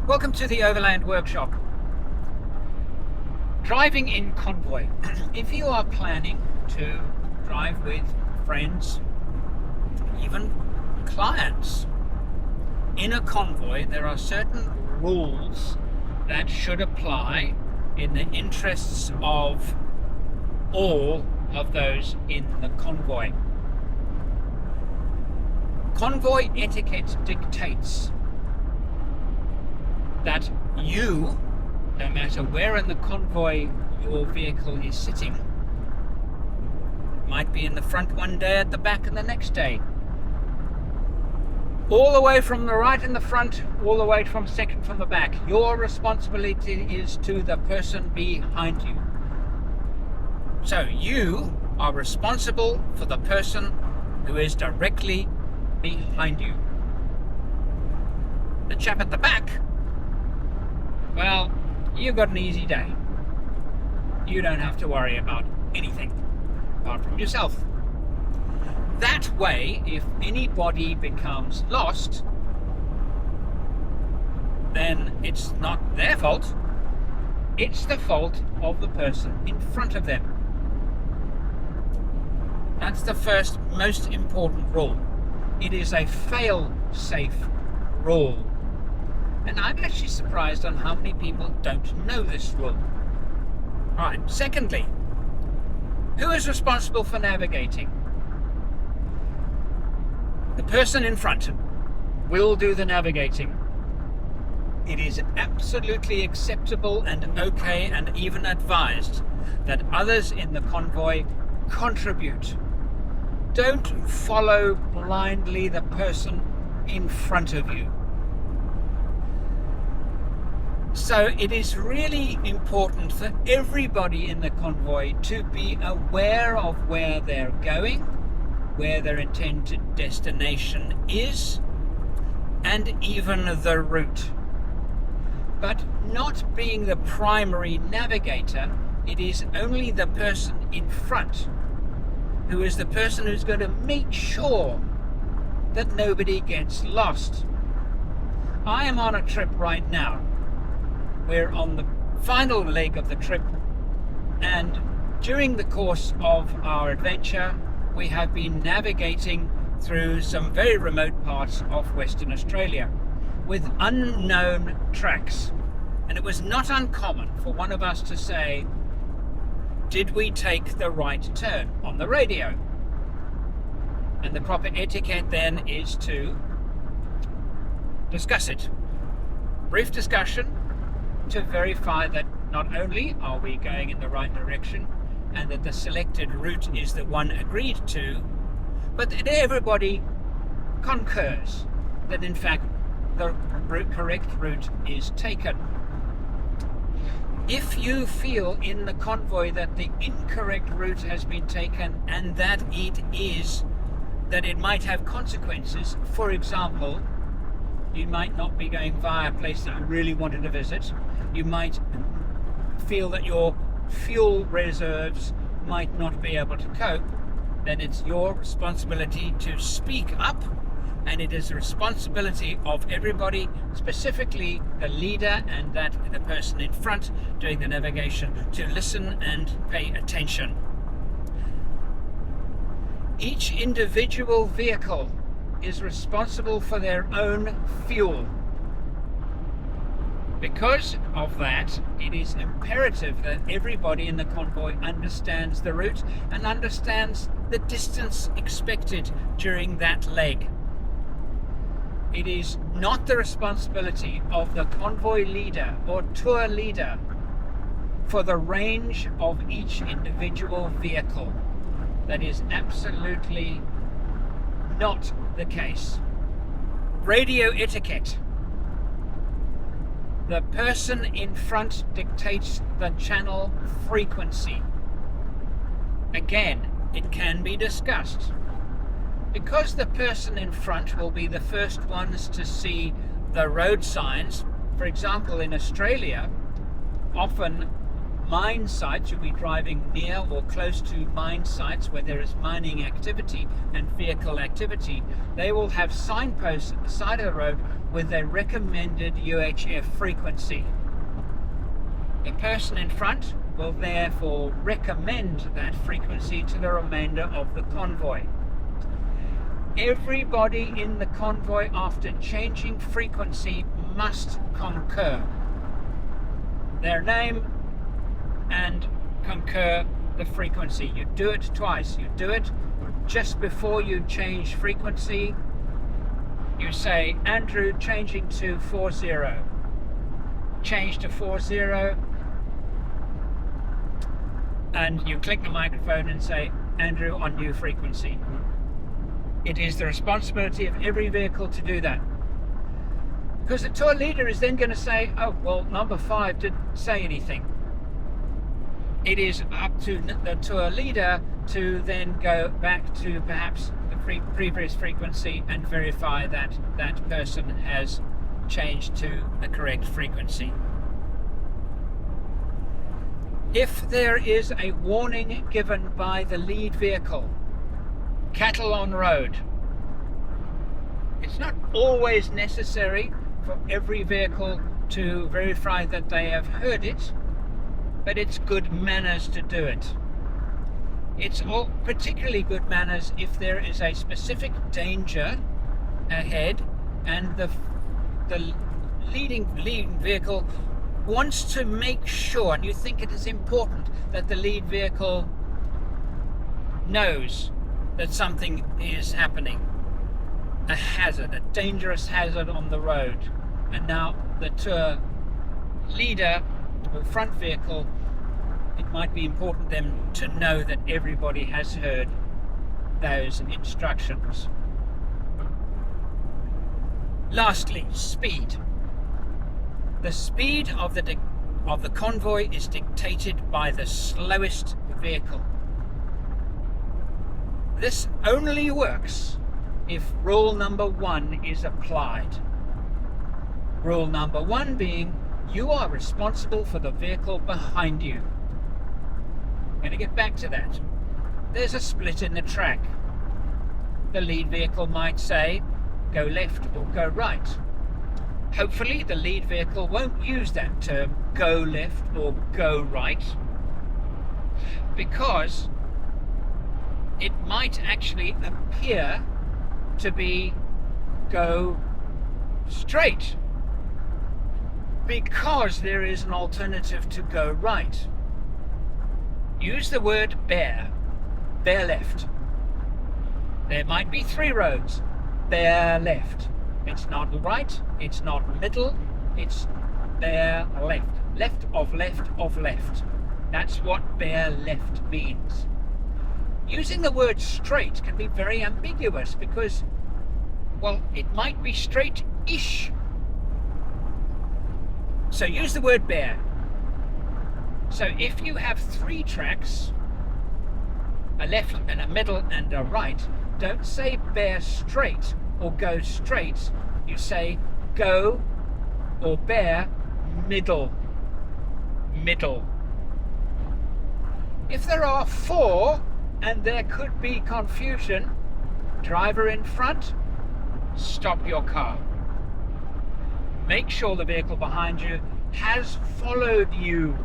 Welcome to the Overland-Workshop. Driving in convoy. If you are planning to drive with friends, even clients, in a convoy, there are certain rules that should apply in the interests of all of those in the convoy. Convoy etiquette dictates that you, no matter where in the convoy your vehicle is sitting, it might be in the front one day, at the back and the next day, all the way from the right in the front, all the way from second from the back, your responsibility is to the person behind you. So you are responsible for the person who is directly behind you. The chap at the back, well, you've got an easy day. You don't have to worry about anything apart from yourself. That way, if anybody becomes lost, then it's not their fault. It's the fault of the person in front of them. That's the first most important rule. It is a fail-safe rule. And I'm actually surprised on how many people don't know this rule. Alright, secondly, who is responsible for navigating? The person in front will do the navigating. It is absolutely acceptable and okay and even advised that others in the convoy contribute. Don't follow blindly the person in front of you. So it is really important for everybody in the convoy to be aware of where they're going, where their intended destination is, and even the route. But not being the primary navigator, it is only the person in front who is the person who's going to make sure that nobody gets lost. I am on a trip right now. We're on the final leg of the trip, and during the course of our adventure we have been navigating through some very remote parts of Western Australia with unknown tracks, and it was not uncommon for one of us to say, did we take the right turn, on the radio? And the proper etiquette then is to discuss it. Brief discussion to verify that not only are we going in the right direction and that the selected route is the one agreed to, but that everybody concurs that in fact the correct route is taken. If you feel in the convoy that the incorrect route has been taken and that it might have consequences, for example, you might not be going via a place that you really wanted to visit. You might feel that your fuel reserves might not be able to cope. Then it's your responsibility to speak up, and it is the responsibility of everybody, specifically the leader and the person in front doing the navigation, to listen and pay attention. Each individual vehicle is responsible for their own fuel. Because of that, it is imperative that everybody in the convoy understands the route and understands the distance expected during that leg. It is not the responsibility of the convoy leader or tour leader for the range of each individual vehicle. That is absolutely not the case. Radio etiquette. The person in front dictates the channel frequency. Again, it can be discussed. Because the person in front will be the first ones to see the road signs, for example in Australia, often mine sites, you'll be driving near or close to mine sites where there is mining activity and vehicle activity, they will have signposts at the side of the road with a recommended UHF frequency. A person in front will therefore recommend that frequency to the remainder of the convoy. Everybody in the convoy, after changing frequency, must concur their name and concur the frequency. You do it twice. You do it just before you change frequency. You say, Andrew, changing to 40. Change to 40. And you click the microphone and say, Andrew, on new frequency. It is the responsibility of every vehicle to do that. Because the tour leader is then going to say, oh, well, number 5 didn't say anything. It is up to the tour leader to then go back to perhaps the previous frequency and verify that that person has changed to the correct frequency. If there is a warning given by the lead vehicle, cattle on road, it's not always necessary for every vehicle to verify that they have heard it, but it's good manners to do it. It's all particularly good manners if there is a specific danger ahead and the leading vehicle wants to make sure, and you think it is important that the lead vehicle knows that something is happening, a hazard, a dangerous hazard on the road, and now the tour leader or front vehicle, it might be important them to know that everybody has heard those instructions. Lastly, speed. The speed of the convoy is dictated by the slowest vehicle. This only works if rule number 1 is applied. Rule number 1 being, you are responsible for the vehicle behind you. I'm going to get back to that. There's a split in the track. The lead vehicle might say, go left or go right. Hopefully the lead vehicle won't use that term, go left or go right, because it might actually appear to be go straight, because there is an alternative to go right. Use the word bear left. There might be 3 roads, bear left. It's not right, it's not middle, it's bear left. Left of left of left. That's what bear left means. Using the word straight can be very ambiguous because, well, it might be straight-ish. So use the word bear. So if you have 3 tracks, a left and a middle and a right, don't say bear straight or go straight. You say go or bear middle. Middle. If there are 4 and there could be confusion, driver in front, stop your car. Make sure the vehicle behind you has followed you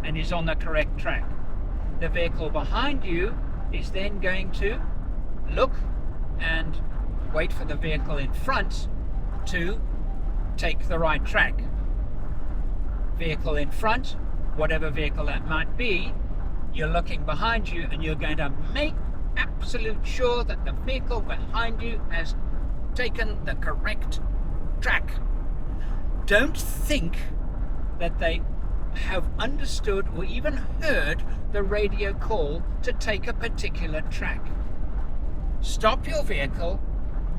and is on the correct track. The vehicle behind you is then going to look and wait for the vehicle in front to take the right track. Vehicle in front, whatever vehicle that might be, you're looking behind you and you're going to make absolute sure that the vehicle behind you has taken the correct track. Don't think that they have understood or even heard the radio call to take a particular track. Stop your vehicle,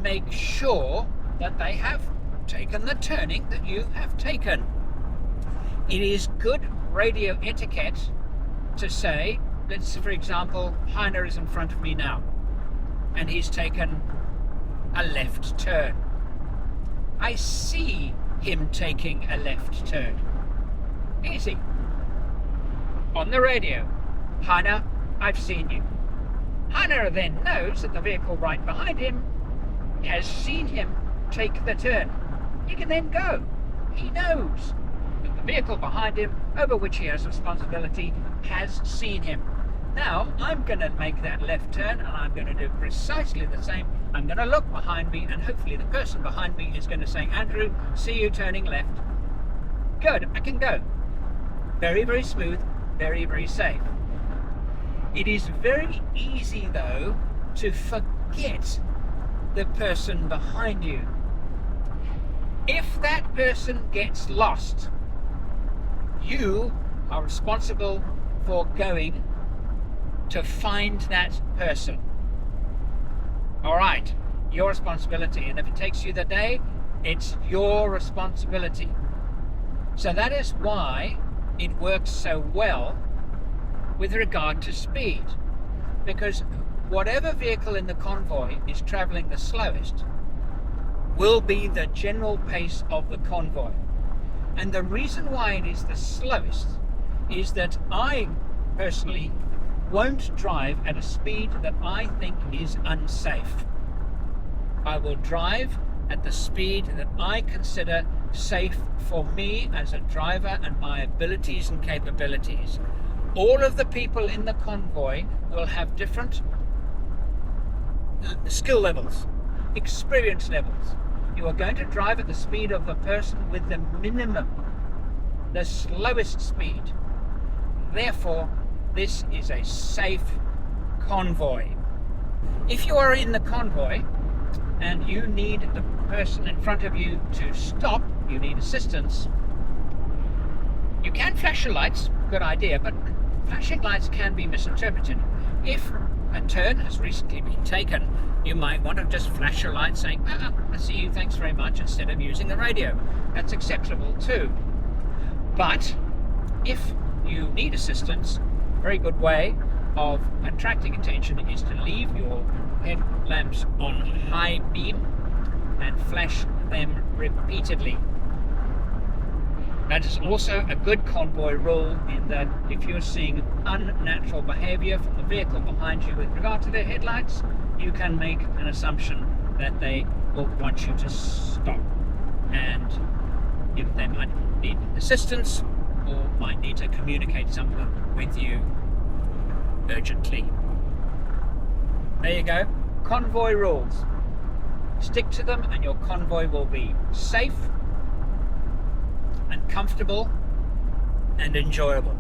make sure that they have taken the turning that you have taken. It is good radio etiquette to say, let's, for example, Heiner is in front of me now and he's taken a left turn. I see him taking a left turn. Easy. on the radio, Hannah, I've seen you. Hannah then knows that the vehicle right behind him has seen him take the turn. He can then go. He knows that the vehicle behind him, over which he has responsibility, has seen him. Now, I'm going to make that left turn, and I'm going to do precisely the same. I'm going to look behind me, and hopefully the person behind me is going to say, Andrew, see you turning left. Good, I can go. Very, very smooth, very, very safe. It is very easy, though, to forget the person behind you. If that person gets lost, you are responsible for going to find that person. All right, your responsibility. And if it takes you the day, it's your responsibility. So that is why it works so well with regard to speed, because whatever vehicle in the convoy is traveling the slowest will be the general pace of the convoy. And the reason why it is the slowest is that I personally won't drive at a speed that I think is unsafe. I will drive at the speed that I consider safe for me as a driver and my abilities and capabilities. All of the people in the convoy will have different skill levels, experience levels. You are going to drive at the speed of the person with the minimum, the slowest speed. Therefore, this is a safe convoy. If you are in the convoy and you need the person in front of you to stop, you need assistance, you can flash your lights, good idea, but flashing lights can be misinterpreted. If a turn has recently been taken, you might want to just flash your light saying, I see you, thanks very much, instead of using the radio. That's acceptable too. But if you need assistance, a very good way of attracting attention is to leave your headlamps on high beam and flash them repeatedly. That is also a good convoy rule, in that if you're seeing unnatural behavior from the vehicle behind you with regard to their headlights, you can make an assumption that they will want you to stop, and if they might need assistance or might need to communicate something with you urgently. There you go. Convoy rules. Stick to them and your convoy will be safe and comfortable and enjoyable.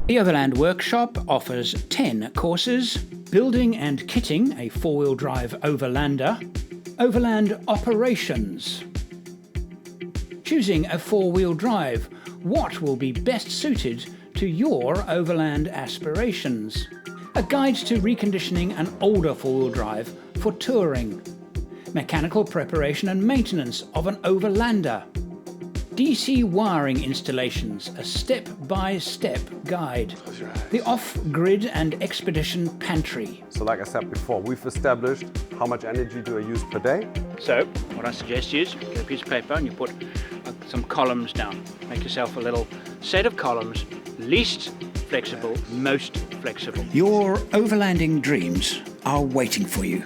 The Overland-Workshop offers 10 courses: building and kitting a four-wheel drive overlander, overland operations, choosing a four-wheel drive, what will be best suited to your overland aspirations, a guide to reconditioning an older four-wheel drive for touring, mechanical preparation and maintenance of an overlander, DC wiring installations, a step-by-step guide, the off-grid and expedition pantry. So like I said before, we've established how much energy do I use per day. So what I suggest is get a piece of paper and you put some columns down. Make yourself a little set of columns, least flexible, most flexible. Your overlanding dreams are waiting for you.